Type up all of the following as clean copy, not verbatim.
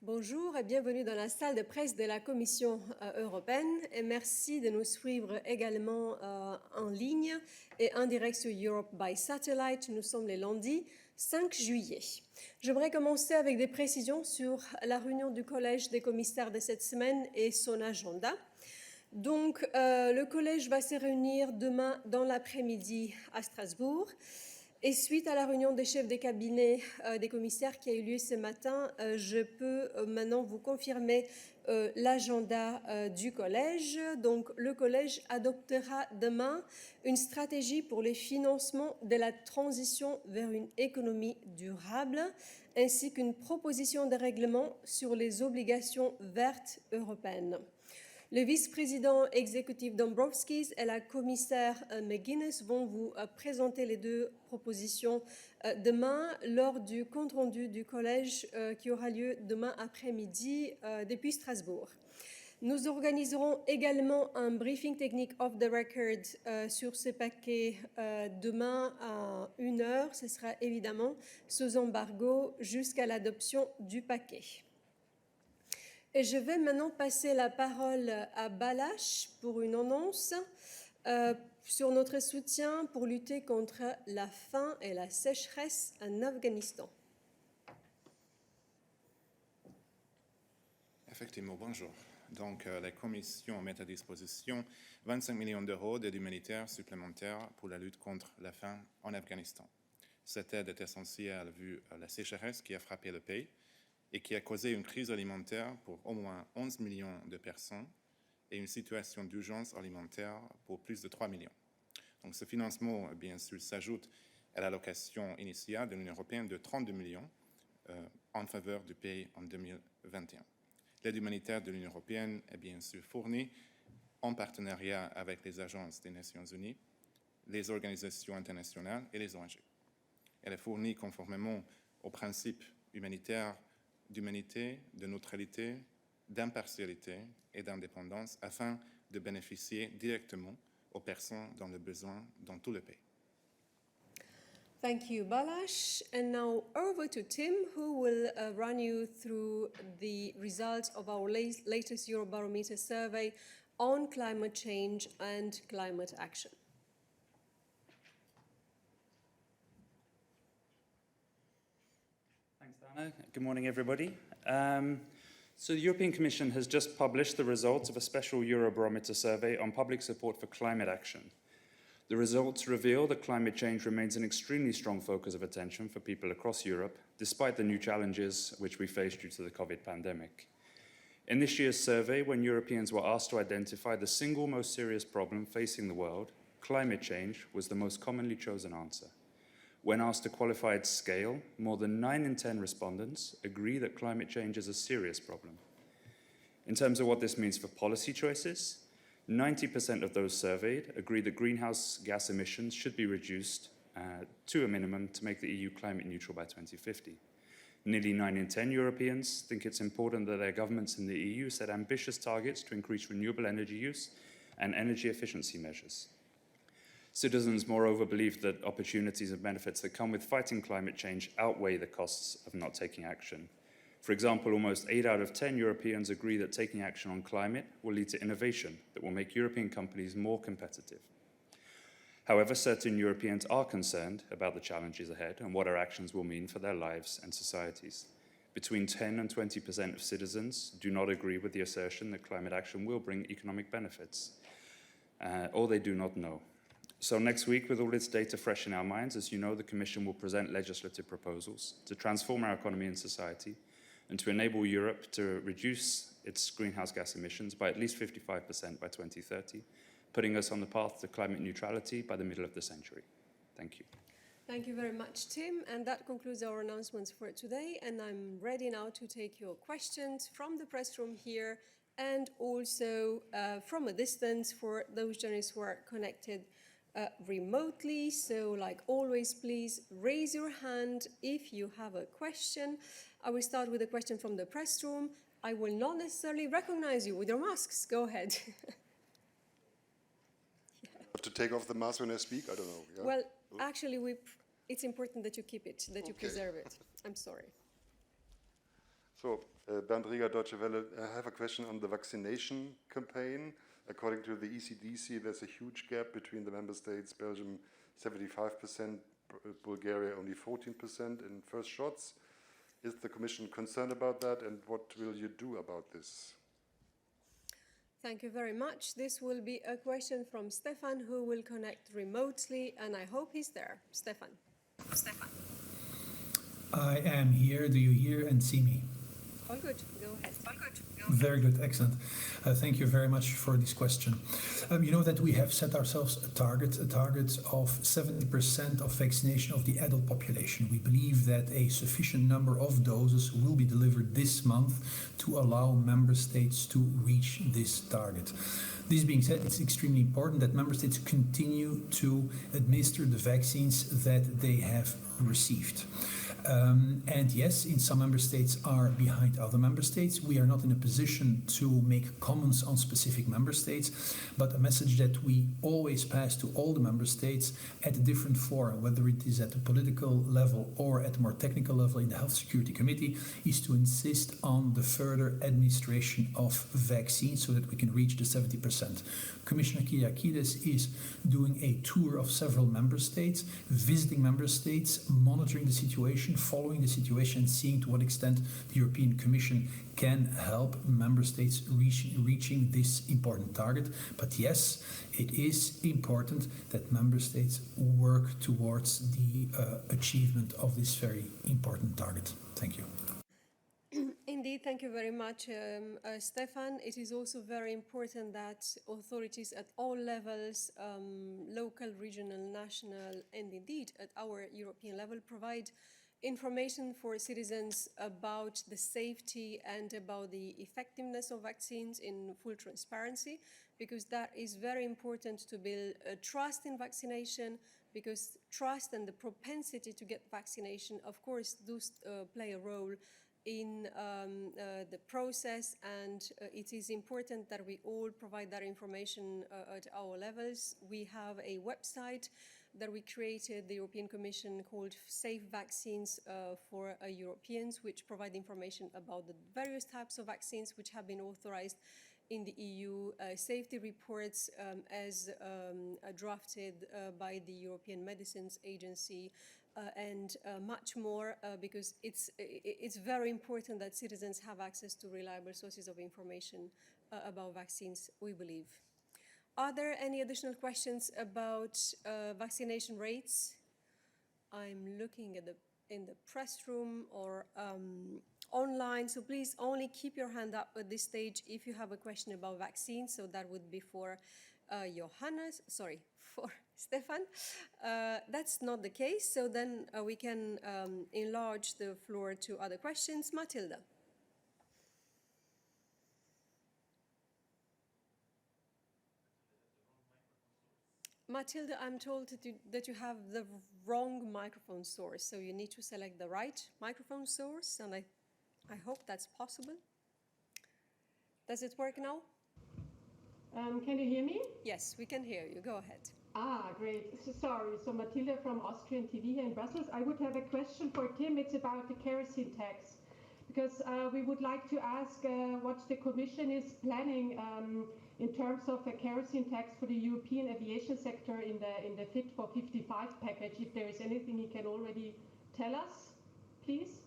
Bonjour et bienvenue dans la salle de presse de la Commission européenne et merci de nous suivre également en ligne et en direct sur Europe by Satellite. Nous sommes le lundi 5 juillet. J'aimerais commencer avec des précisions sur la réunion du Collège des commissaires de cette semaine et son agenda. Donc, le Collège va se réunir demain dans l'après-midi à Strasbourg. Et suite à la réunion des chefs des cabinets des commissaires qui a eu lieu ce matin, je peux maintenant vous confirmer l'agenda du collège. Donc, le collège adoptera demain une stratégie pour le financement de la transition vers une économie durable, ainsi qu'une proposition de règlement sur les obligations vertes européennes. Le vice-président exécutif Dombrovskis et la commissaire McGuinness vont vous présenter les deux propositions demain lors du compte-rendu du collège qui aura lieu demain après-midi depuis Strasbourg. Nous organiserons également un briefing technique off the record sur ce paquet demain à 1h. Ce sera évidemment sous embargo jusqu'à l'adoption du paquet. Et je vais maintenant passer la parole à Balázs pour une annonce sur notre soutien pour lutter contre la faim et la sécheresse en Afghanistan. Effectivement, bonjour. Donc, la Commission met à disposition 25 millions d'euros d'aide humanitaire supplémentaire pour la lutte contre la faim en Afghanistan. Cette aide est essentielle vu la sécheresse qui a frappé le pays et qui a causé une crise alimentaire pour au moins 11 millions de personnes et une situation d'urgence alimentaire pour plus de 3 millions. Donc ce financement, bien sûr, s'ajoute à l'allocation initiale de l'Union européenne de 32 millions en faveur du pays en 2021. L'aide humanitaire de l'Union européenne est bien sûr fournie en partenariat avec les agences des Nations Unies, les organisations internationales et les ONG. Elle est fournie conformément aux principes humanitaires d'humanité, de neutralité, d'impartialité et d'indépendance afin de bénéficier directement aux personnes dans le besoin dans tout le pays. Thank you, Balázs. And now over to Tim, who will run you through the results of our latest Eurobarometer survey on climate change and climate action. Thanks, Dana. Good morning, everybody. So the European Commission has just published the results of a special Eurobarometer survey on public support for climate action. The results reveal that climate change remains an extremely strong focus of attention for people across Europe, despite the new challenges which we face due to the COVID pandemic. In this year's survey, when Europeans were asked to identify the single most serious problem facing the world, climate change was the most commonly chosen answer. When asked to qualify its scale, more than 9 in 10 respondents agree that climate change is a serious problem. In terms of what this means for policy choices, 90% of those surveyed agree that greenhouse gas emissions should be reduced to a minimum to make the EU climate neutral by 2050. Nearly 9 in 10 Europeans think it's important that their governments in the EU set ambitious targets to increase renewable energy use and energy efficiency measures. Citizens, moreover, believe that opportunities and benefits that come with fighting climate change outweigh the costs of not taking action. For example, almost 8 out of 10 Europeans agree that taking action on climate will lead to innovation that will make European companies more competitive. However, certain Europeans are concerned about the challenges ahead and what our actions will mean for their lives and societies. Between 10 and 20% of citizens do not agree with the assertion that climate action will bring economic benefits, or they do not know. So next week, with all its data fresh in our minds, as you know, the Commission will present legislative proposals to transform our economy and society and to enable Europe to reduce its greenhouse gas emissions by at least 55% by 2030, putting us on the path to climate neutrality by the middle of the century. Thank you. Thank you very much, Tim. And that concludes our announcements for today. And I'm ready now to take your questions from the press room here and also from a distance for those journalists who are connected remotely. So like always, please raise your hand if you have a question. I will start with a question from the press room. I will not necessarily recognize you with your masks. Go ahead. Have to take off the mask when I speak? I don't know. Yeah? Well, actually, it's important that you keep it, that you preserve it. I'm sorry. So, Bernd Rieger, Deutsche Welle. I have a question on the vaccination campaign. According to the ECDC, there's a huge gap between the member states. Belgium, 75%, Bulgaria, only 14% in first shots. Is the Commission concerned about that, and what will you do about this? Thank you very much. This will be a question from Stefan, who will connect remotely, and I hope he's there. Stefan. I am here. Do you hear and see me? All good. Go ahead. Very good. Excellent. Thank you very much for this question. You know that we have set ourselves a target of 70% of vaccination of the adult population. We believe that a sufficient number of doses will be delivered this month to allow member states to reach this target. This being said, it's extremely important that member states continue to administer the vaccines that they have received. And yes, in some member states are behind other member states. We are not in a position to make comments on specific member states, but a message that we always pass to all the member states at a different forum, whether it is at the political level or at a more technical level in the Health Security Committee, is to insist on the further administration of vaccines so that we can reach the 70%. Commissioner Kyriakides is doing a tour of several member states, visiting member states, monitoring the situation, following the situation, seeing to what extent the European Commission can help member states reaching this important target. But yes, it is important that member states work towards the achievement of this very important target. Thank you. Indeed, thank you very much, Stefan. It is also very important that authorities at all levels, local, regional, national, and indeed at our European level, provide information for citizens about the safety and about the effectiveness of vaccines in full transparency, because that is very important to build trust in vaccination, because trust and the propensity to get vaccination, of course, do play a role in the process, and it is important that we all provide that information at our levels. We have a website that we created, the European Commission, called Safe Vaccines for Europeans, which provide information about the various types of vaccines which have been authorized in the EU, safety reports as drafted by the European Medicines Agency, and much more, because it's very important that citizens have access to reliable sources of information about vaccines, we believe. Are there any additional questions about vaccination rates? I'm looking at in the press room or online, so please only keep your hand up at this stage if you have a question about vaccines. So that would be for for Stefan. That's not the case, so then we can enlarge the floor to other questions. Matilda. Matilda, I'm told that you have the wrong microphone source, so you need to select the right microphone source, and I hope that's possible. Does it work now? Can you hear me? Yes, we can hear you. Go ahead. Ah, great. Sorry. So Matilda from Austrian TV here in Brussels. I would have a question for Tim. It's about the kerosene tax, because we would like to ask what the Commission is planning in terms of a kerosene tax for the European aviation sector in the Fit for 55 package. If there is anything you can already tell us, please.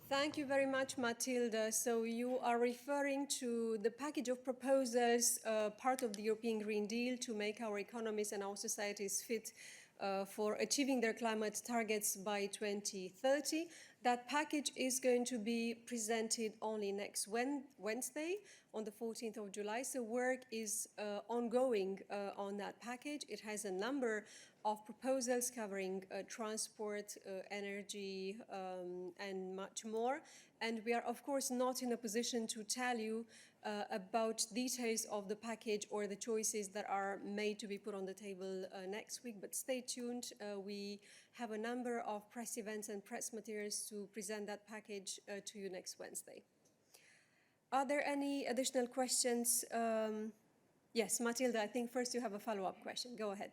Thank you very much, Matilda. So you are referring to the package of proposals, part of the European Green Deal, to make our economies and our societies fit for achieving their climate targets by 2030. That package is going to be presented only next Wednesday, on the 14th of July. So work is ongoing on that package. It has a number of proposals covering transport, energy, and much more. And we are, of course, not in a position to tell you about details of the package or the choices that are made to be put on the table next week, but stay tuned. We have a number of press events and press materials to present that package to you next Wednesday. Are there any additional questions? Yes, Matilda, I think first you have a follow-up question. Go ahead.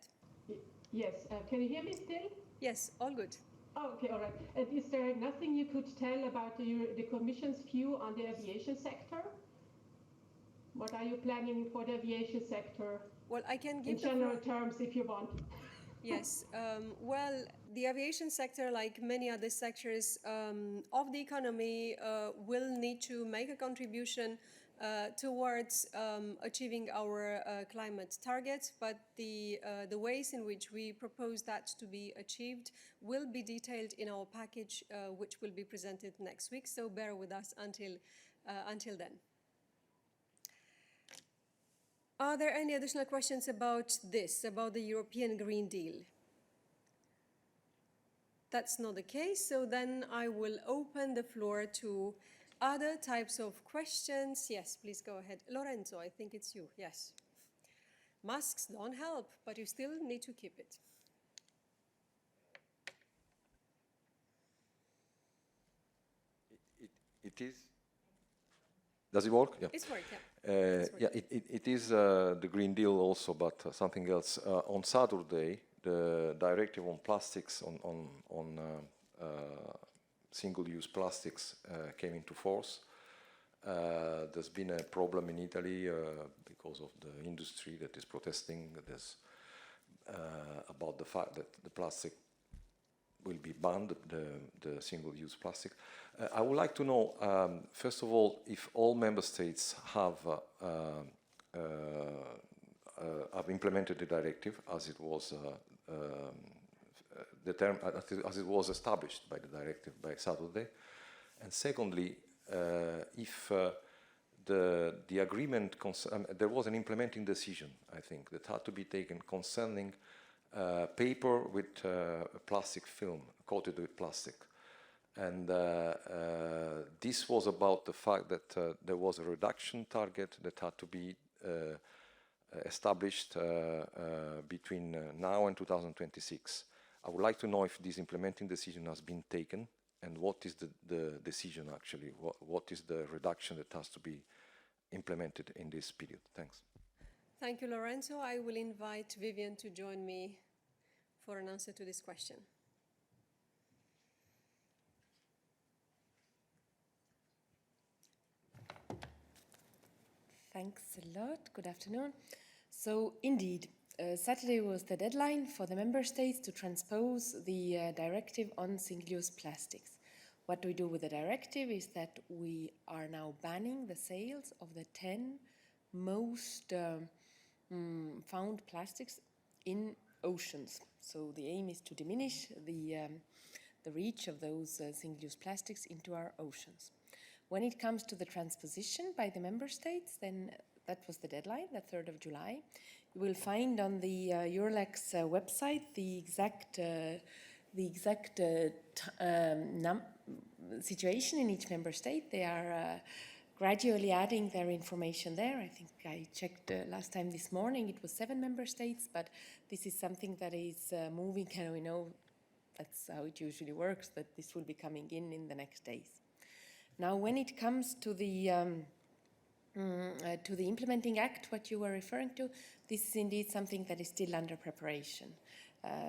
Yes. Can you hear me still? Yes, all good. Oh, okay, all right. And is there nothing you could tell about the Commission's view on the aviation sector? What are you planning for the aviation sector? Well, I can In give the general floor. terms, if you want. Yes, well, the aviation sector, like many other sectors of the economy, will need to make a contribution towards achieving our climate targets, but the ways in which we propose that to be achieved will be detailed in our package, which will be presented next week, so bear with us until then. Are there any additional questions about this, about the European Green Deal? That's not the case, so then I will open the floor to other types of questions. Yes, please go ahead. Lorenzo, I think it's you, yes. Masks don't help, but you still need to keep it. It is. Does it work? Yeah. It's work, yeah. Yeah, it is the Green Deal also, but something else. On Saturday, the directive on plastics, on single-use plastics came into force. There's been a problem in Italy because of the industry that is protesting about the fact that the plastic will be banned, the single-use plastic. I would like to know, first of all, if all member states have implemented the directive as it was as it was established by the directive by Saturday, and secondly, if the agreement there was an implementing decision, I think, that had to be taken concerning paper with plastic film coated with plastic. And this was about the fact that there was a reduction target that had to be established between now and 2026. I would like to know if this implementing decision has been taken, and what is the decision actually? What is the reduction that has to be implemented in this period? Thanks. Thank you, Lorenzo. I will invite Vivian to join me for an answer to this question. Thanks a lot. Good afternoon. So indeed, Saturday was the deadline for the member states to transpose the directive on single-use plastics. What we do with the directive is that we are now banning the sales of the 10 most found plastics in oceans. So the aim is to diminish the reach of those single-use plastics into our oceans. When it comes to the transposition by the member states, then that was the deadline, the 3rd of July. You will find on the Eurolax website the exact situation in each member state. They are gradually adding their information there. I think I checked last time this morning, it was 7 member states, but this is something that is moving, and we know that's how it usually works, that this will be coming in the next days. Now, when it comes to the implementing act, what you were referring to, this is indeed something that is still under preparation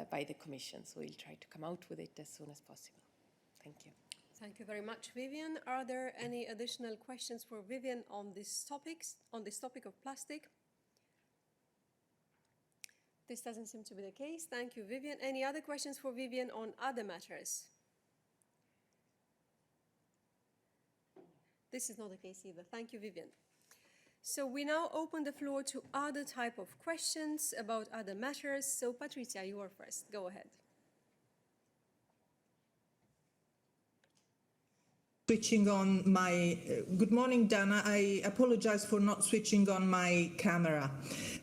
by the Commission. So we'll try to come out with it as soon as possible. Thank you. Thank you very much, Vivian. Are there any additional questions for Vivian on this topic of plastic? This doesn't seem to be the case. Thank you, Vivian. Any other questions for Vivian on other matters? This is not the case either. Thank you, Vivian. So we now open the floor to other type of questions about other matters. So Patricia, you are first. Go ahead. Switching on my, good morning, Dana. I apologize for not switching on my camera.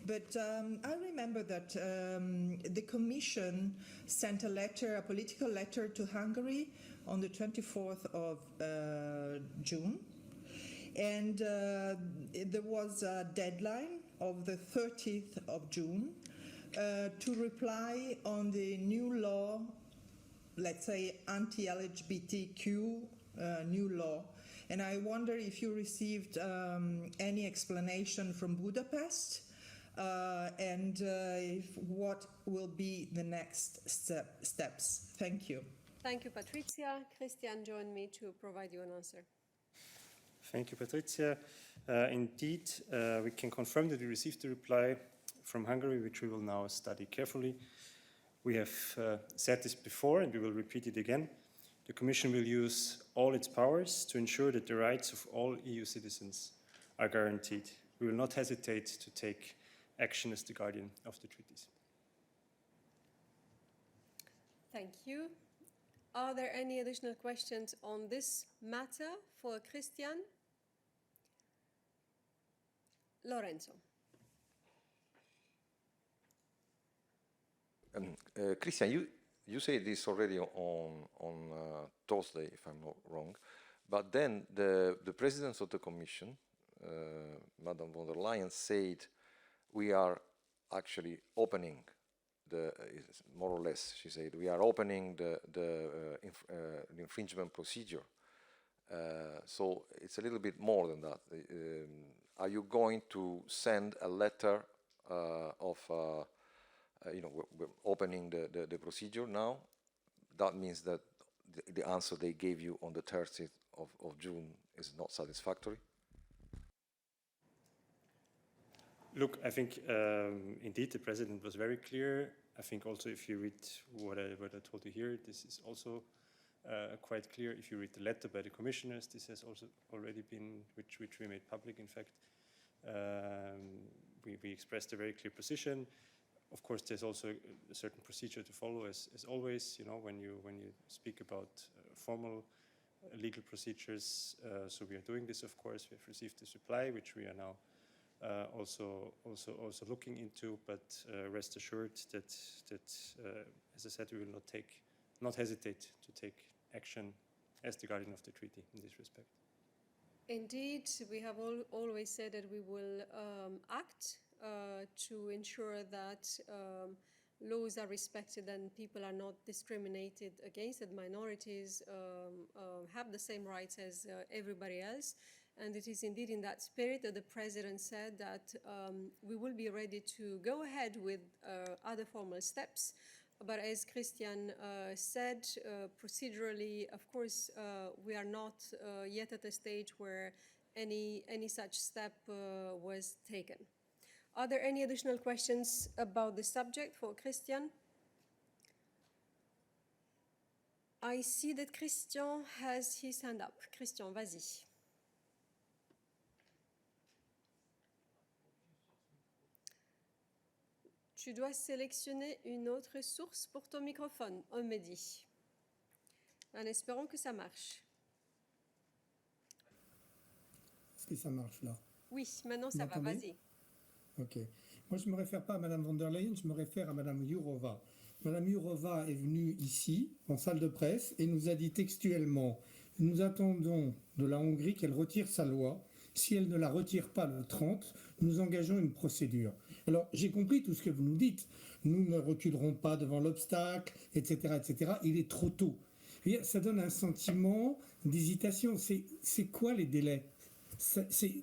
But I remember that the Commission sent a letter, a political letter to Hungary on the 24th of June. And there was a deadline of the 30th of June to reply on the new law, let's say anti-LGBTQ new law. And I wonder if you received any explanation from Budapest and what will be the next steps. Thank you. Thank you, Patricia. Christian, join me to provide you an answer. Thank you, Patricia. Indeed, we can confirm that we received a reply from Hungary, which we will now study carefully. We have said this before, and we will repeat it again. The Commission will use all its powers to ensure that the rights of all EU citizens are guaranteed. We will not hesitate to take action as the guardian of the treaties. Thank you. Are there any additional questions on this matter for Christian? Lorenzo. Christian, you said this already on Thursday, if I'm not wrong, but then the President of the Commission, Madame von der Leyen, said we are actually opening more or less, she said, we are opening the infringement procedure. So it's a little bit more than that. Are you going to send a letter we're opening the procedure now? That means that the answer they gave you on the 30th of June is not satisfactory? Look, I think indeed the President was very clear. I think also if you read what I told you here, this is also quite clear. If you read the letter by the commissioners, this has also already been, which we made public, in fact. We expressed a very clear position. Of course, there's also a certain procedure to follow, as always. You know, when you speak about formal legal procedures. So we are doing this. Of course, we have received this reply, which we are now also looking into. But rest assured that as I said, we will not hesitate to take action as the guardian of the treaty in this respect. Indeed, we have always said that we will act to ensure that laws are respected and people are not discriminated against, that minorities have the same rights as everybody else. And it is indeed in that spirit that the President said that we will be ready to go ahead with other formal steps. But as Christian said, procedurally, of course, we are not yet at a stage where any such step was taken. Are there any additional questions about the subject for Christian? I see that Christian has his hand up. Christian, vas-y. Tu dois sélectionner une autre source pour ton microphone, on me dit. En espérant que ça marche. Est-ce que ça marche là? Oui, maintenant ça va, vas-y. Ok. Moi, je ne me réfère pas à Madame von der Leyen, je me réfère à Madame Jourova. Madame Jourova est venue ici, en salle de presse, et nous a dit textuellement « Nous attendons de la Hongrie qu'elle retire sa loi. Si elle ne la retire pas le 30, nous engageons une procédure. » Alors, j'ai compris tout ce que vous nous dites. Nous ne reculerons pas devant l'obstacle, etc., etc. Il est trop tôt. Ça donne un sentiment d'hésitation. C'est quoi les délais?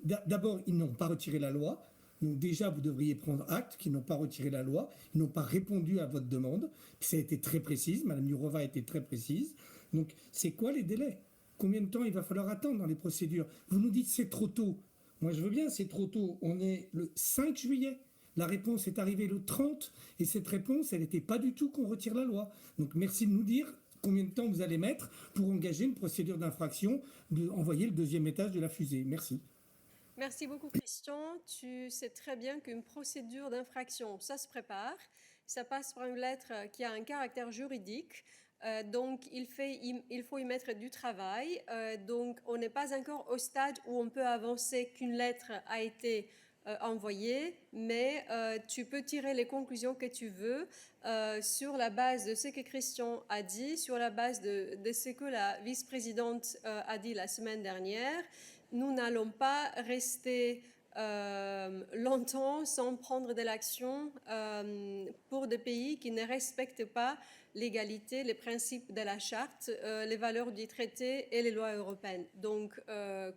D'abord, ils n'ont pas retiré la loi. Donc déjà, vous devriez prendre acte qu'ils n'ont pas retiré la loi, ils n'ont pas répondu à votre demande. Ça a été très précise, Madame Jourova a été très précise. Donc, c'est quoi les délais? Combien de temps il va falloir attendre dans les procédures? Vous nous dites c'est trop tôt. Moi, je veux bien, c'est trop tôt. On est le 5 juillet. La réponse est arrivée le 30. Et cette réponse, elle n'était pas du tout qu'on retire la loi. Donc, merci de nous dire combien de temps vous allez mettre pour engager une procédure d'infraction, d'envoyer le deuxième étage de la fusée. Merci. Merci beaucoup, Christian. Tu sais très bien qu'une procédure d'infraction, ça se prépare. Ça passe par une lettre qui a un caractère juridique. Donc, il faut y mettre du travail. Donc, on n'est pas encore au stade où on peut avancer qu'une lettre a été envoyée, mais tu peux tirer les conclusions que tu veux sur la base de ce que Christian a dit, sur la base de ce que la vice-présidente a dit la semaine dernière. Nous n'allons pas rester longtemps sans prendre de l'action pour des pays qui ne respectent pas l'égalité, les principes de la charte, les valeurs du traité et les lois européennes. Donc,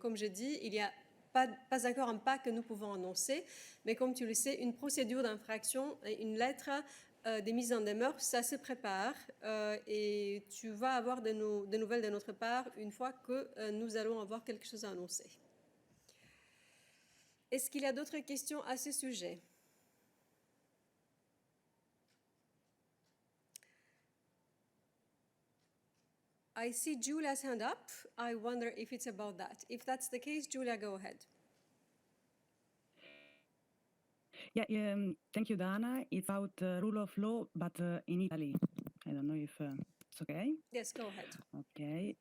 comme je dis, il n'y a pas encore un pas que nous pouvons annoncer, mais comme tu le sais, une procédure d'infraction, une lettre des mises en demeure, ça se prépare et tu vas avoir des nouvelles de notre part une fois que nous allons avoir quelque chose à annoncer. Est-ce qu'il y a d'autres questions à ce sujet? I see Julia's hand up. I wonder if it's about that. If that's the case, Julia, go ahead. Yeah, thank you, Dana. It's about rule of law, but in Italy. I don't know if it's okay. Yes, go ahead. Okay.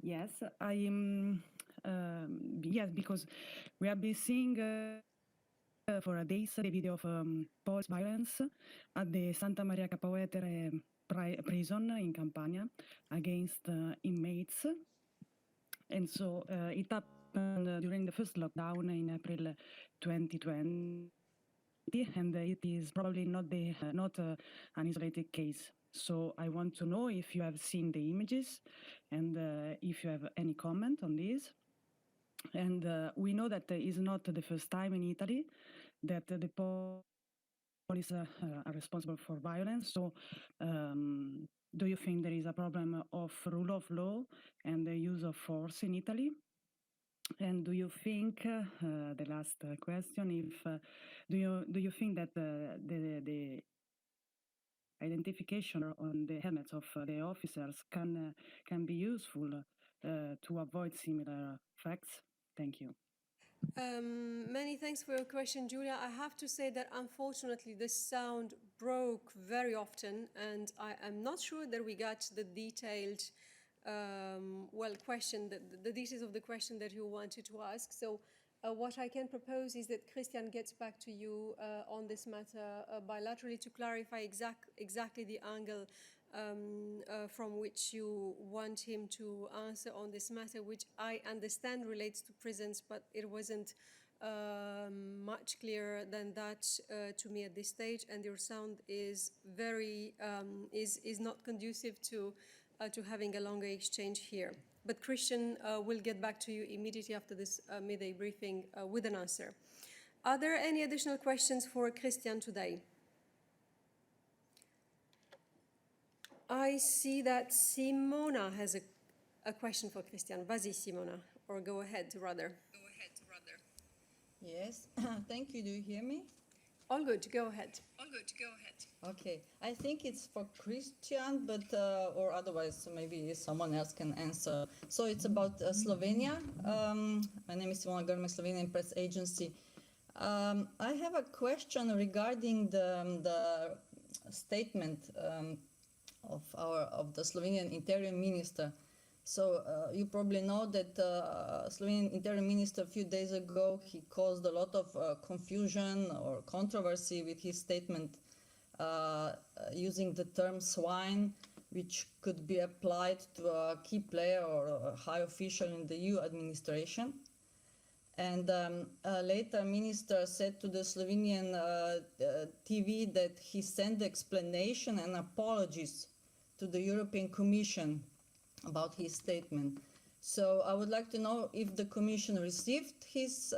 Yes, yes, because we have been seeing for days the video of police violence at the Santa Maria Capovetere prison in Campania against inmates. And so it happened during the first lockdown in April 2020, and it is probably not an isolated case. So I want to know if you have seen the images and if you have any comment on this. And we know that it is not the first time in Italy that the police are responsible for violence. So do you think there is a problem of rule of law and the use of force in Italy? And do you think, the last question, if do you think that the identification on the helmets of the officers can be useful to avoid similar facts? Thank you. Many thanks for your question, Julia. I have to say that unfortunately the sound broke very often, and I am not sure that we got the detailed question, the details of the question that you wanted to ask. So what I can propose is that Christian gets back to you on this matter bilaterally to clarify exactly the angle from which you want him to answer on this matter, which I understand relates to prisons, but it wasn't much clearer than that to me at this stage, and your sound is very is not conducive to having a longer exchange here. But Christian will get back to you immediately after this midday briefing with an answer. Are there any additional questions for Christian today? I see that Simona has a question for Christian. Vas-y, Simona, or go ahead, rather. Yes, thank you. Do you hear me? All good, go ahead. Okay, I think it's for Christian, but or otherwise maybe someone else can answer. So it's about Slovenia. My name is Simona Grme, Slovenian Press Agency. I have a question regarding the statement of the Slovenian Interior Minister. So you probably know that Slovenian Interior Minister a few days ago, he caused a lot of confusion or controversy with his statement using the term swine, which could be applied to a key player or a high official in the EU administration. And later, Minister said to the Slovenian TV that he sent explanation and apologies to the European Commission about his statement. So I would like to know if the Commission received his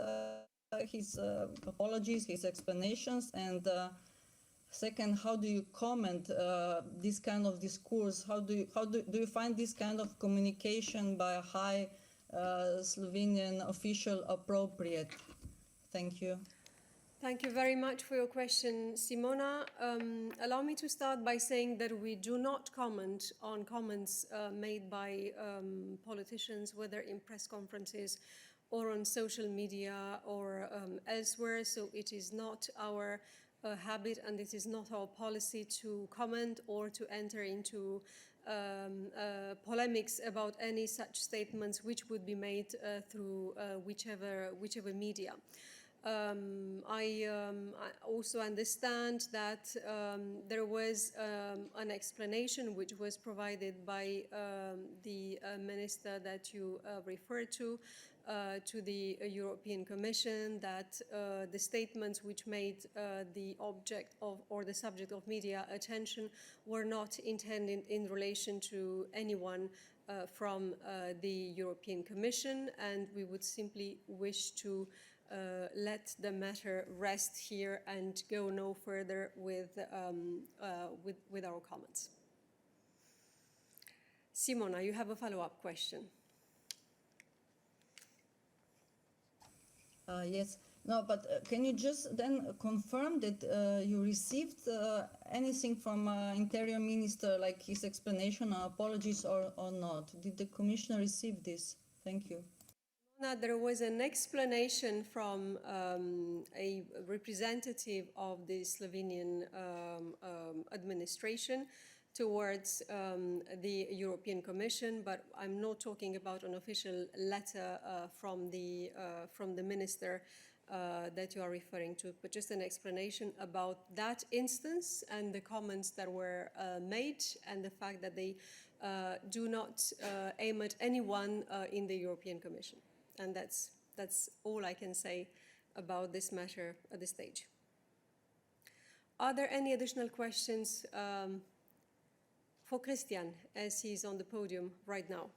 apologies, his explanations, and second, how do you comment this kind of discourse? How do you find this kind of communication by a high Slovenian official appropriate? Thank you. Thank you very much for your question, Simona. Allow me to start by saying that we do not comment on comments made by politicians, whether in press conferences or on social media or elsewhere. So it is not our habit, and it is not our policy to comment or to enter into polemics about any such statements which would be made through whichever media. I also understand that there was an explanation which was provided by the minister that you referred to the European Commission, that the statements which made the object of or the subject of media attention were not intended in relation to anyone from the European Commission, and we would simply wish to let the matter rest here and go no further with our comments. Simona, you have a follow-up question. Yes. No, but can you just then confirm that you received anything from Interior Minister, like his explanation or apologies, or not? Did the Commission receive this? Thank you. There was an explanation from a representative of the Slovenian administration towards the European Commission, but I'm not talking about an official letter from the minister that you are referring to, but just an explanation about that instance and the comments that were made and the fact that they do not aim at anyone in the European Commission. And that's all I can say about this matter at this stage. Are there any additional questions for Christian, as he's on the podium right now?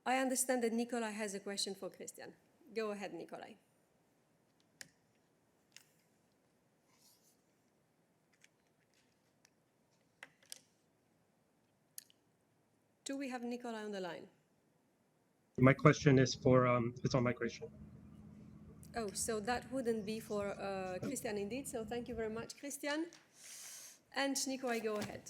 I understand that Nikolai has a question for Christian. Go ahead, Nikolai. Do we have Nikolai on the line? My question is for, it's on migration. Oh, so that wouldn't be for Christian indeed, so thank you very much, Christian. And Nikolai, go ahead.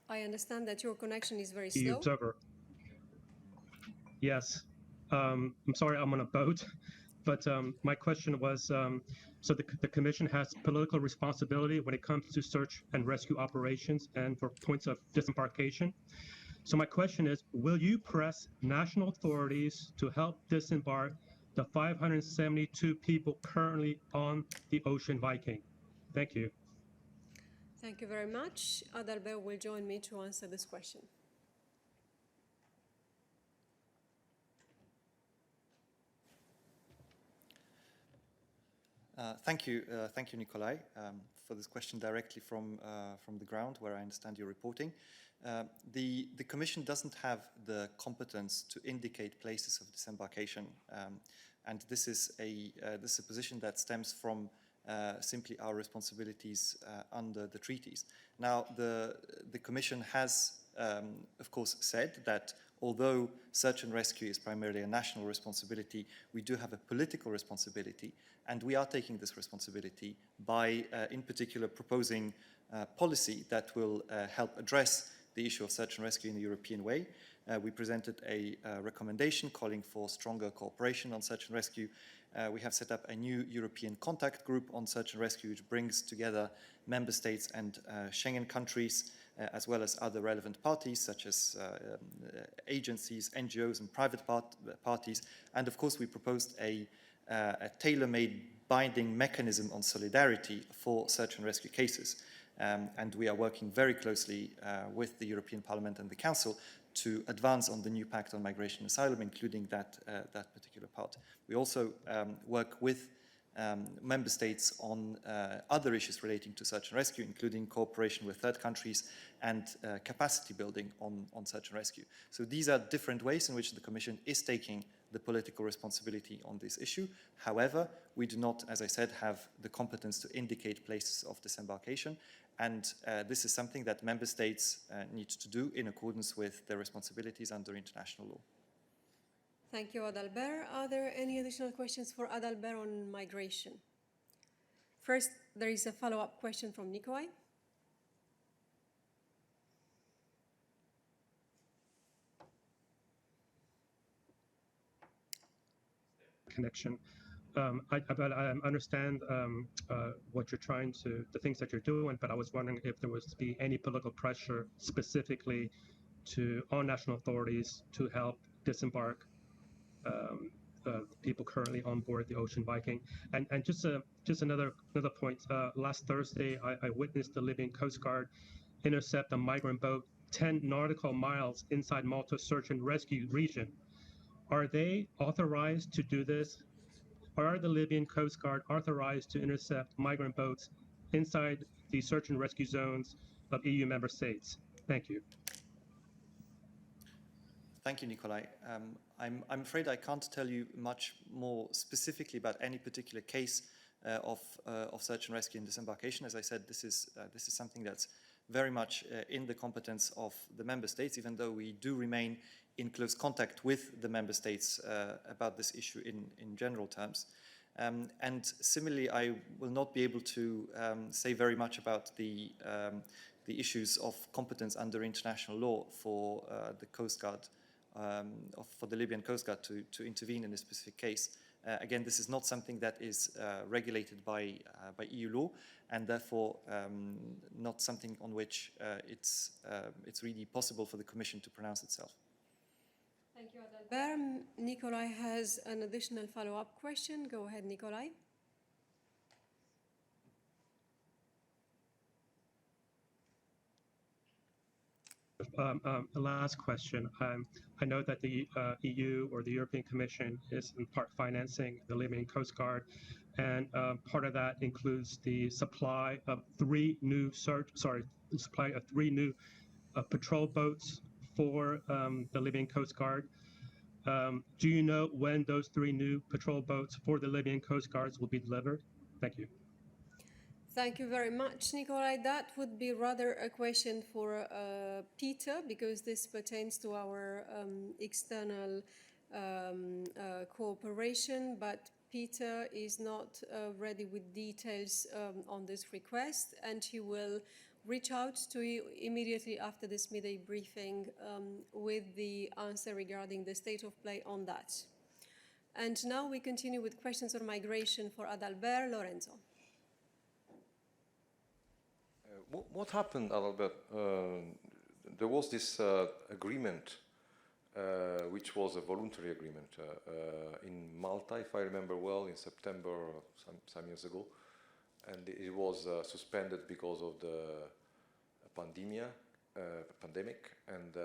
I understand that your connection is very slow. The observer. Yes. I'm sorry, I'm on a boat, but my question was, so the Commission has political responsibility when it comes to search and rescue operations and for points of disembarkation. So my question is, will you press national authorities to help disembark the 572 people currently on the Ocean Viking? Thank you. Thank you very much. Adalbert will join me to answer this question. Thank you, Nikolai, for this question directly from the ground, where I understand you're reporting. The Commission doesn't have the competence to indicate places of disembarkation, and this is a position that stems from simply our responsibilities under the treaties. Now, the Commission has, of course, said that although search and rescue is primarily a national responsibility, we do have a political responsibility, and we are taking this responsibility by, in particular, proposing policy that will help address the issue of search and rescue in the European way. We presented a recommendation calling for stronger cooperation on search and rescue. We have set up a new European contact group on search and rescue, which brings together member states and Schengen countries, as well as other relevant parties, such as agencies, NGOs, and private parties. And of course, we proposed a tailor-made binding mechanism on solidarity for search and rescue cases. And we are working very closely with the European Parliament and the Council to advance on the new Pact on Migration and Asylum, including that particular part. We also work with member states on other issues relating to search and rescue, including cooperation with third countries and capacity building on search and rescue. So these are different ways in which the Commission is taking the political responsibility on this issue. However, we do not, as I said, have the competence to indicate places of disembarkation, and this is something that member states need to do in accordance with their responsibilities under international law. Thank you, Adalbert. Are there any additional questions for Adalbert on migration? First, there is a follow-up question from Nikolai. Connection. I understand what you're trying to, the things that you're doing, but I was wondering if there was to be any political pressure specifically on national authorities to help disembark people currently on board the Ocean Viking. And just another point. Last Thursday, I witnessed the Libyan Coast Guard intercept a migrant boat 10 nautical miles inside Malta's search and rescue region. Are they authorized to do this? Are the Libyan Coast Guard authorized to intercept migrant boats inside the search and rescue zones of EU member states? Thank you. Thank you, Nikolai. I'm afraid I can't tell you much more specifically about any particular case of search and rescue and disembarkation. As I said, this is something that's very much in the competence of the member states, even though we do remain in close contact with the member states about this issue in general terms. And similarly, I will not be able to say very much about the issues of competence under international law for the Coast Guard, for the Libyan Coast Guard to intervene in a specific case. Again, this is not something that is regulated by EU law, and therefore not something on which it's really possible for the Commission to pronounce itself. Thank you, Adalbert. Nikolai has an additional follow-up question. Go ahead, Nikolai. A last question. I know that the EU or the European Commission is in part financing the Libyan Coast Guard, and part of that includes the supply of three new patrol boats for the Libyan Coast Guard. Do you know when those three new patrol boats for the Libyan Coast Guards will be delivered? Thank you. Thank you very much, Nikolai. That would be rather a question for Peter, because this pertains to our external cooperation, but Peter is not ready with details on this request, and he will reach out to you immediately after this midday briefing with the answer regarding the state of play on that. And now we continue with questions on migration for Adalbert. Lorenzo. What happened, Adalbert? There was this agreement, which was a voluntary agreement in Malta, if I remember well, in September some years ago, and it was suspended because of the pandemic. And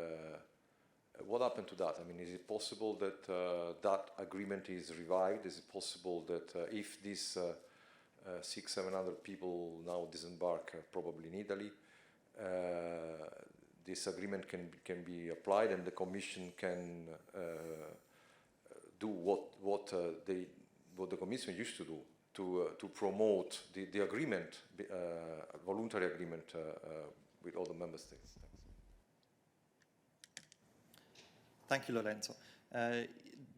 what happened to that? I mean, is it possible that that agreement is revived? Is it possible that if these 600-700 people now disembark, probably in Italy, this agreement can be applied, and the Commission can do what the Commission used to do to promote the agreement, voluntary agreement with all the member states. Thank you, Lorenzo.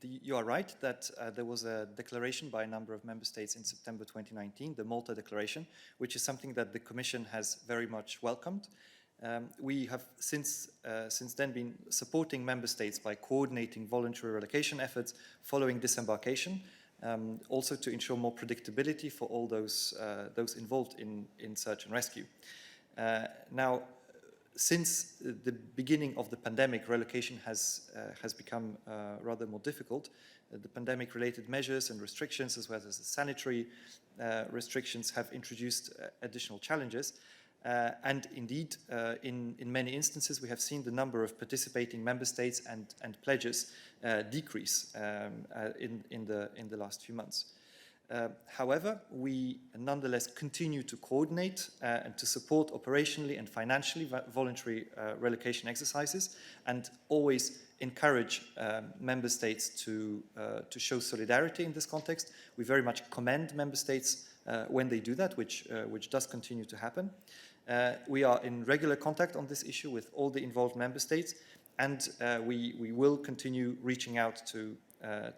You are right that there was a declaration by a number of member states in September 2019, the Malta Declaration, which is something that the Commission has very much welcomed. We have since then been supporting member states by coordinating voluntary relocation efforts following disembarkation, also to ensure more predictability for all those involved in search and rescue. Now, since the beginning of the pandemic, relocation has become rather more difficult. The pandemic-related measures and restrictions, as well as the sanitary restrictions, have introduced additional challenges. And indeed, in many instances, we have seen the number of participating member states and pledges decrease in the last few months. However, we nonetheless continue to coordinate and to support operationally and financially voluntary relocation exercises, and always encourage member states to show solidarity in this context. We very much commend member states when they do that, which does continue to happen. We are in regular contact on this issue with all the involved member states, and we will continue reaching out to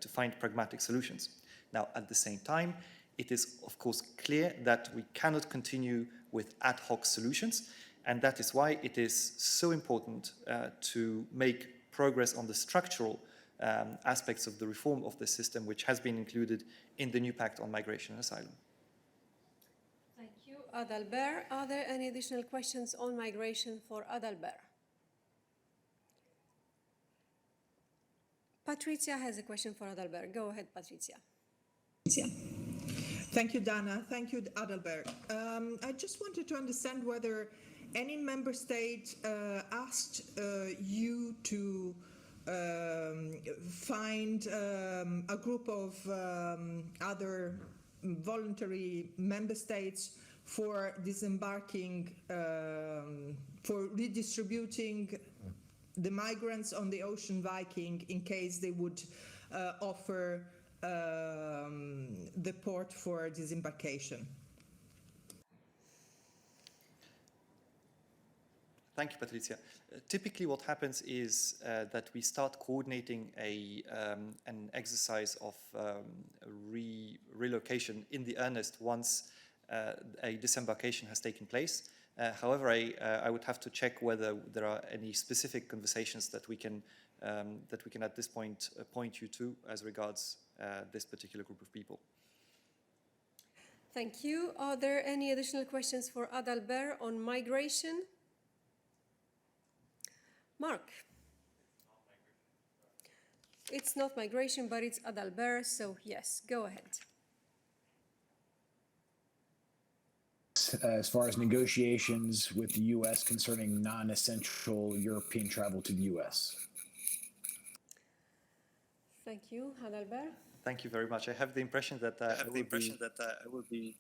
find pragmatic solutions. Now, at the same time, it is, of course, clear that we cannot continue with ad hoc solutions, and that is why it is so important to make progress on the structural aspects of the reform of the system, which has been included in the new Pact on Migration and Asylum. Thank you, Adalbert. Are there any additional questions on migration for Adalbert? Patricia has a question for Adalbert. Go ahead, Patricia. Thank you, Dana. Thank you, Adalbert. I just wanted to understand whether any member state asked you to find a group of other voluntary member states for disembarking, for redistributing the migrants on the Ocean Viking in case they would offer the port for disembarkation. Thank you, Patricia. Typically what happens is that we start coordinating an exercise of relocation in the earnest once a disembarkation has taken place. However, I would have to check whether there are any specific conversations that we can at this point point you to as regards this particular group of people. Thank you. Are there any additional questions for Adalbert on migration? Mark? It's not migration, but it's Adalbert, so yes, go ahead. As far as negotiations with the U.S. concerning non-essential European travel to the U.S. Thank you, Adalbert. Thank you very much. I have the impression that I will be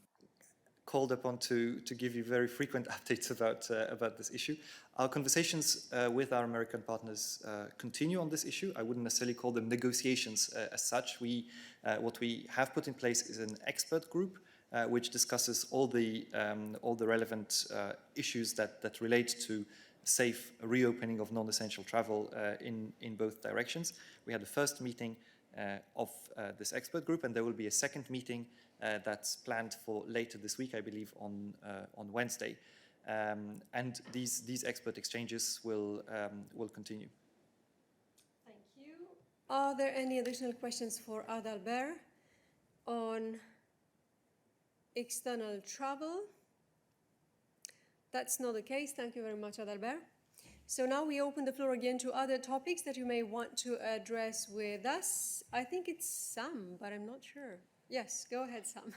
called upon to give you very frequent updates about this issue. Our conversations with our American partners continue on this issue. I wouldn't necessarily call them negotiations as such. What we have put in place is an expert group which discusses all the relevant issues that relate to safe reopening of non-essential travel in both directions. We had the first meeting of this expert group, and there will be a second meeting that's planned for later this week, I believe, on Wednesday. And these expert exchanges will continue. Thank you. Are there any additional questions for Adalbert on external travel? That's not the case. Thank you very much, Adalbert. So now we open the floor again to other topics that you may want to address with us. I think it's Sam, but I'm not sure. Yes, go ahead, Sam.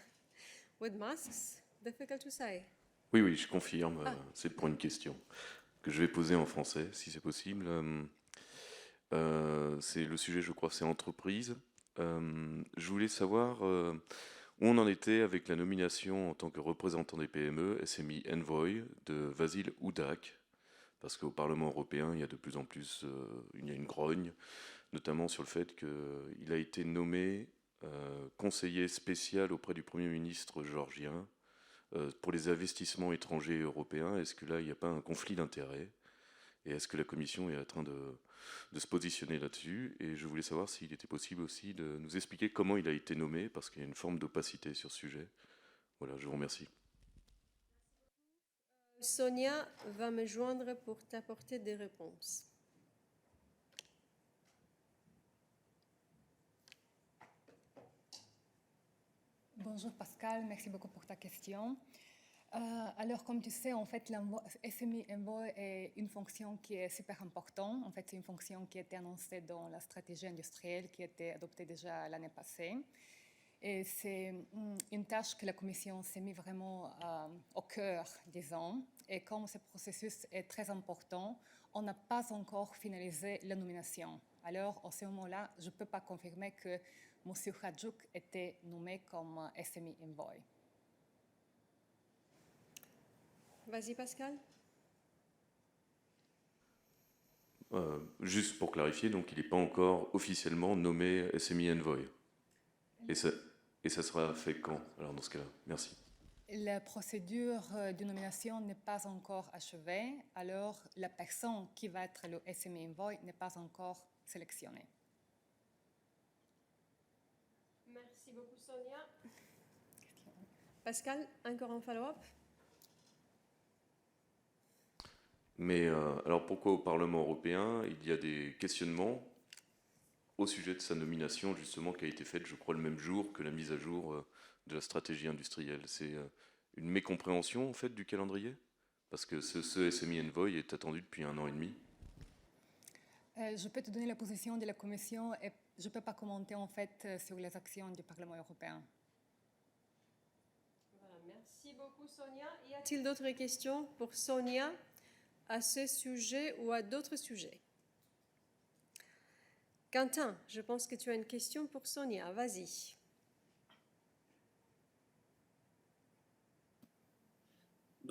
With masks, difficult to say. Oui, oui, je confirme. C'est pour une question que je vais poser en français, si c'est possible. C'est le sujet, je crois, c'est entreprise. Je voulais savoir où on en était avec la nomination en tant que représentant des PME, SMI Envoy, de Vasil Houdak, parce qu'au Parlement européen, il y a de plus en plus il y a une grogne, notamment sur le fait qu'il a été nommé conseiller spécial auprès du Premier ministre géorgien pour les investissements étrangers européens. Est-ce que là, il n'y a pas un conflit d'intérêts? Et est-ce que la Commission est en train de se positionner là-dessus? Et je voulais savoir s'il était possible aussi de nous expliquer comment il a été nommé, parce qu'il y a une forme d'opacité sur ce sujet. Voilà, je vous remercie. Sonia va me joindre pour t'apporter des réponses. Bonjour Pascal, merci beaucoup pour ta question. Alors, comme tu sais, en fait, SMI Envoy est une fonction qui est super importante. En fait, c'est une fonction qui a été annoncée dans la stratégie industrielle qui a été adoptée déjà l'année passée. Et c'est une tâche que la Commission s'est mise vraiment au cœur, disons. Et comme ce processus est très important, on n'a pas encore finalisé la nomination. Alors, à ce moment-là, je ne peux pas confirmer que M. Hadjouk était nommé comme SMI Envoy. Vas-y, Pascal. Juste pour clarifier, donc il n'est pas encore officiellement nommé SMI Envoy. Et ça sera fait quand, alors dans ce cas-là? Merci. La procédure de nomination n'est pas encore achevée, alors la personne qui va être le SMI Envoy n'est pas encore sélectionnée. Merci beaucoup, Sonia. Pascal, encore un follow-up? Mais alors pourquoi au Parlement européen il y a des questionnements au sujet de sa nomination, justement, qui a été faite, je crois, le même jour que la mise à jour de la stratégie industrielle? C'est une mécompréhension, en fait, du calendrier? Parce que ce SMI Envoy est attendu depuis 1 an et demi. Je peux te donner la position de la Commission et je ne peux pas commenter, en fait, sur les actions du Parlement européen. Voilà, merci beaucoup, Sonia. Y a-t-il d'autres questions pour Sonia à ce sujet ou à d'autres sujets? Quentin, je pense que tu as une question pour Sonia. Vas-y.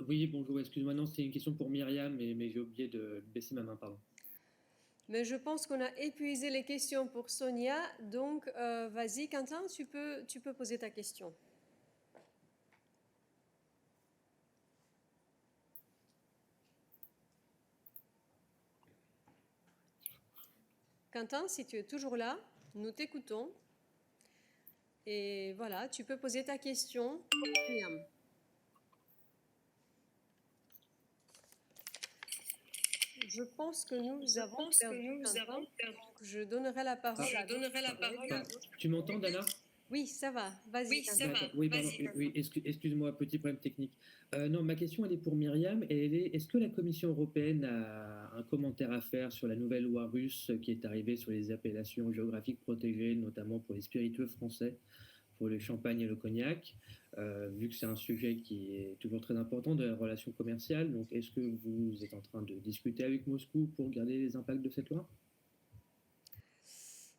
Oui, bonjour, excuse-moi, non, c'est une question pour Myriam, mais j'ai oublié de baisser ma main, pardon. Mais je pense qu'on a épuisé les questions pour Sonia, donc vas-y Quentin, tu peux poser ta question. Quentin, si tu es toujours là, nous t'écoutons. Et voilà, tu peux poser ta question. Myriam. Je pense que nous avons perdu Quentin. Je donnerai la parole à d'autres. Tu m'entends, Dana? Oui, ça va. Vas-y, Quentin. D'accord. Oui, pardon, oui, excuse-moi, petit problème technique. Non, ma question, elle est pour Myriam. Est-ce que la Commission européenne a un commentaire à faire sur la nouvelle loi russe qui est arrivée sur les appellations géographiques protégées, notamment pour les spiritueux français, pour le champagne et le cognac, vu que c'est un sujet qui est toujours très important de la relation commerciale. Donc, est-ce que vous êtes en train de discuter avec Moscou pour regarder les impacts de cette loi?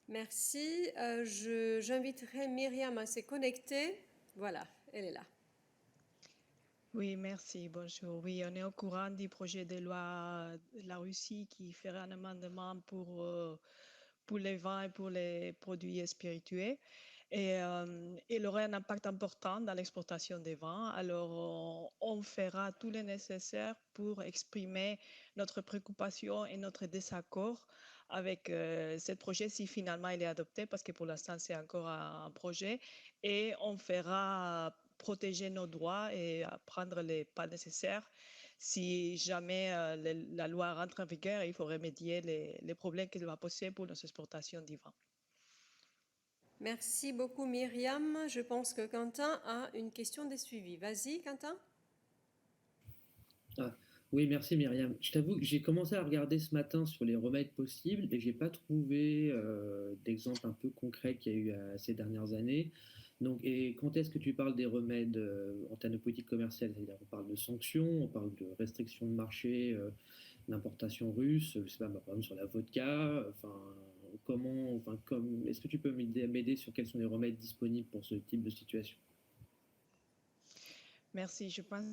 Merci. J'inviterai Myriam à se connecter. Voilà, elle est là. Oui, merci. Bonjour. Oui, on est au courant du projet de loi de la Russie qui ferait un amendement pour les vins et pour les produits spiritueux. Et il aurait un impact important dans l'exportation des vins. Alors, on fera tout le nécessaire pour exprimer notre préoccupation et notre désaccord avec ce projet si finalement il est adopté, parce que pour l'instant, c'est encore un projet. Et on fera protéger nos droits et prendre les pas nécessaires. Si jamais la loi rentre en vigueur, il faut remédier les problèmes qu'elle va poser pour nos exportations du vin. Merci beaucoup Myriam. Je pense que Quentin a une question de suivi. Vas-y Quentin. Ah, oui, merci Myriam. Je t'avoue que j'ai commencé à regarder ce matin sur les remèdes possibles et j'ai pas trouvé d'exemple un peu concret qu'il y a eu ces dernières années. Donc, et quand est-ce que tu parles des remèdes en termes de politique commerciale? C'est-à-dire, on parle de sanctions, on parle de restrictions de marché, d'importation russe, je sais pas, par exemple sur la vodka. Est-ce que tu peux m'aider sur quels sont les remèdes disponibles pour ce type de situation? Merci. Je pense que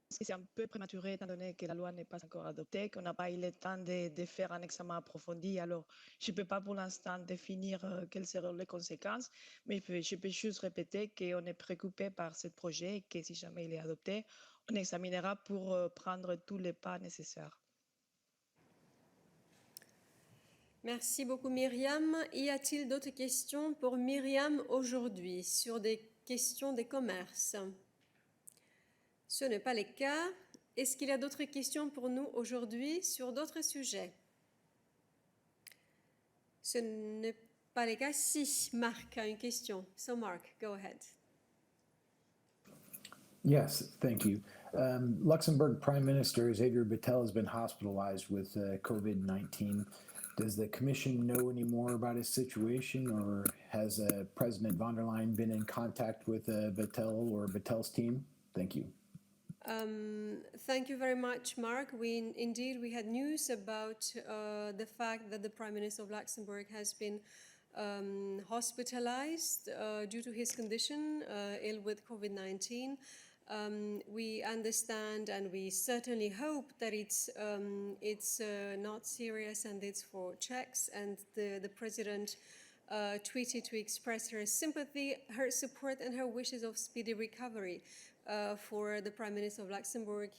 c'est un peu prématuré étant donné que la loi n'est pas encore adoptée, qu'on n'a pas eu le temps de faire un examen approfondi. Alors, je ne peux pas pour l'instant définir quelles seront les conséquences, mais je peux juste répéter qu'on est préoccupé par ce projet et que si jamais il est adopté, on examinera pour prendre tous les pas nécessaires. Merci beaucoup Myriam. Y a-t-il d'autres questions pour Myriam aujourd'hui sur des questions de commerce? Ce n'est pas le cas. Est-ce qu'il y a d'autres questions pour nous aujourd'hui sur d'autres sujets? Ce n'est pas le cas. Si, Marc a une question. So Mark, go ahead. Yes, thank you. Luxembourg Prime Minister Xavier Bettel has been hospitalized with COVID-19. Does the Commission know any more about his situation, or has President von der Leyen been in contact with Bettel or Bettel's team? Thank you. Thank you very much, Mark. We had news about the fact that the Prime Minister of Luxembourg has been hospitalized due to his condition, ill with COVID-19. We understand and we certainly hope that it's not serious and it's for checks. And the President tweeted to express her sympathy, her support and her wishes of speedy recovery for the Prime Minister of Luxembourg,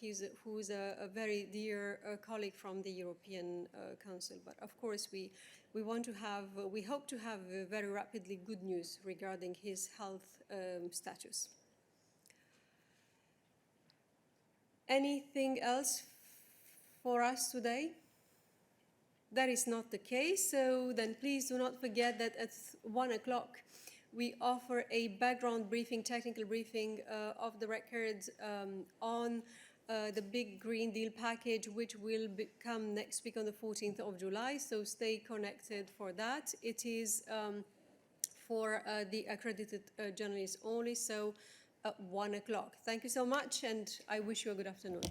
who's a very dear colleague from the European Council. But of course, we hope to have very rapidly good news regarding his health status. Anything else for us today? That is not the case, so then please do not forget that at 1 o'clock we offer a background briefing, technical briefing of the record on the big Green Deal package, which will come next week on the 14th of July, so stay connected for that. It is for the accredited journalists only, so at 1 o'clock. Thank you so much, and I wish you a good afternoon.